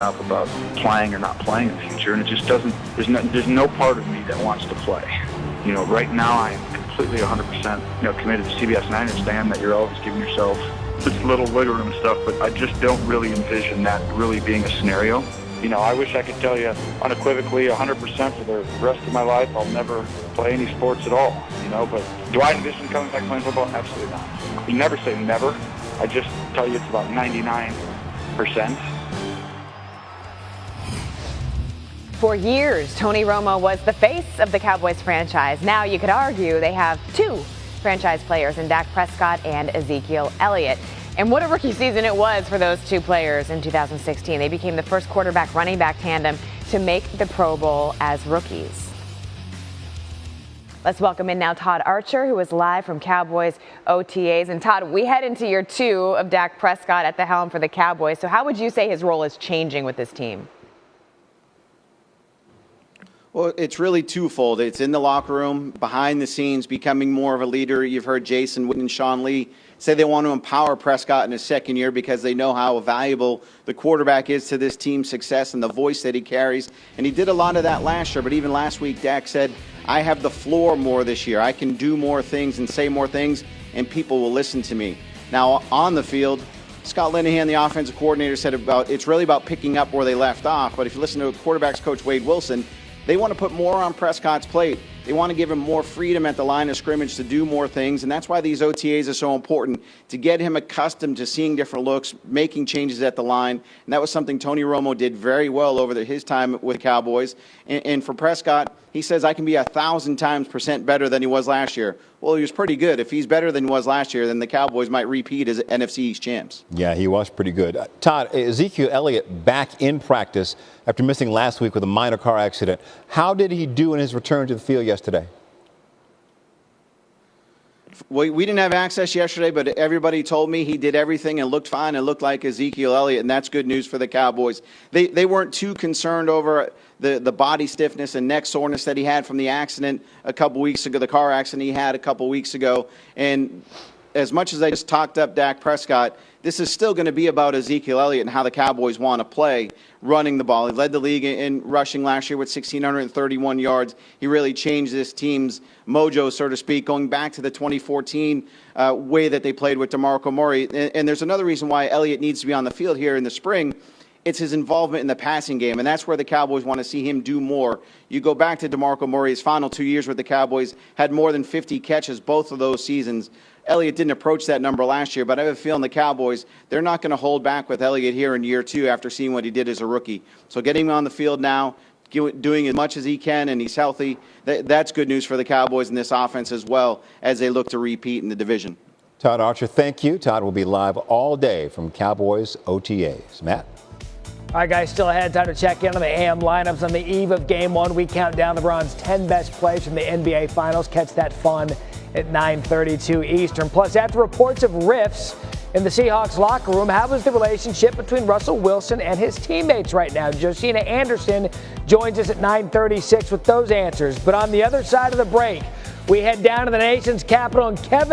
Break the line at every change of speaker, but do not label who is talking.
up about playing or not playing in the future, and it just doesn't. There's no part of me that wants to play. You know, right now I am completely 100% committed to CBS, and I understand that you're always giving yourself this little wiggle room stuff, but I just don't really envision that really being a scenario. You know, I wish I could tell you unequivocally 100% for the rest of my life I'll never play any sports at all, but do I envision coming back playing football? Absolutely not. You never say never. I just tell you it's about 99%.
For years, Tony Romo was the face of the Cowboys franchise. Now you could argue they have two franchise players in Dak Prescott and Ezekiel Elliott. And what a rookie season it was for those two players in 2016. They became the first quarterback-running back tandem to make the Pro Bowl as rookies. Let's welcome in now Todd Archer, who is live from Cowboys OTAs. And Todd, we head into year two of Dak Prescott at the helm for the Cowboys. So how would you say his role is changing with this team?
Well, it's really twofold. It's in the locker room, behind the scenes, becoming more of a leader. You've heard Jason Witten and Sean Lee say they want to empower Prescott in his second year because they know how valuable the quarterback is to this team's success and the voice that he carries. And he did a lot of that last year, but even last week, Dak said, I have the floor more this year. I can do more things and say more things, and people will listen to me. Now, on the field, Scott Linehan, the offensive coordinator, said it's really about picking up where they left off. But if you listen to quarterbacks coach Wade Wilson, they want to put more on Prescott's plate. They want to give him more freedom at the line of scrimmage to do more things, and that's why these OTAs are so important, to get him accustomed to seeing different looks, making changes at the line. And that was something Tony Romo did very well over his time with the Cowboys. And for Prescott, he says, I can be 1,000% better than he was last year. Well, he was pretty good. If he's better than he was last year, then the Cowboys might repeat as NFC East champs.
Yeah, he was pretty good. Todd, Ezekiel Elliott back in practice after missing last week with a minor car accident. How did he do in his return to the field yesterday?
We didn't have access yesterday, but everybody told me he did everything and looked fine and looked like Ezekiel Elliott, and that's good news for the Cowboys. They weren't too concerned over the body stiffness and neck soreness that he had from the accident a couple weeks ago, the car accident he had a couple weeks ago. And as much as I just talked up Dak Prescott, this is still going to be about Ezekiel Elliott and how the Cowboys want to play running the ball. He led the league in rushing last year with 1,631 yards. He really changed this team's mojo, so to speak, going back to the 2014 way that they played with DeMarco Murray. And there's another reason why Elliott needs to be on the field here in the spring. It's his involvement in the passing game, and that's where the Cowboys want to see him do more. You go back to DeMarco Murray's final 2 years with the Cowboys, had more than 50 catches both of those seasons. Elliott didn't approach that number last year, but I have a feeling the Cowboys, they're not going to hold back with Elliott here in year two after seeing what he did as a rookie. So getting him on the field now, doing as much as he can, and he's healthy, that's good news for the Cowboys in this offense as well as they look to repeat in the division.
Todd Archer, thank you. Todd will be live all day from Cowboys OTAs. Matt?
All right, guys, still ahead. Time to check in on the AM lineups on the eve of Game 1. We count down LeBron's 10 best plays from the NBA Finals. Catch that fun at 9:32 Eastern. Plus, after reports of rifts in the Seahawks locker room, how is the relationship between Russell Wilson and his teammates right now? Josina Anderson joins us at 9:36 with those answers. But on the other side of the break, we head down to the nation's capital, and Kevin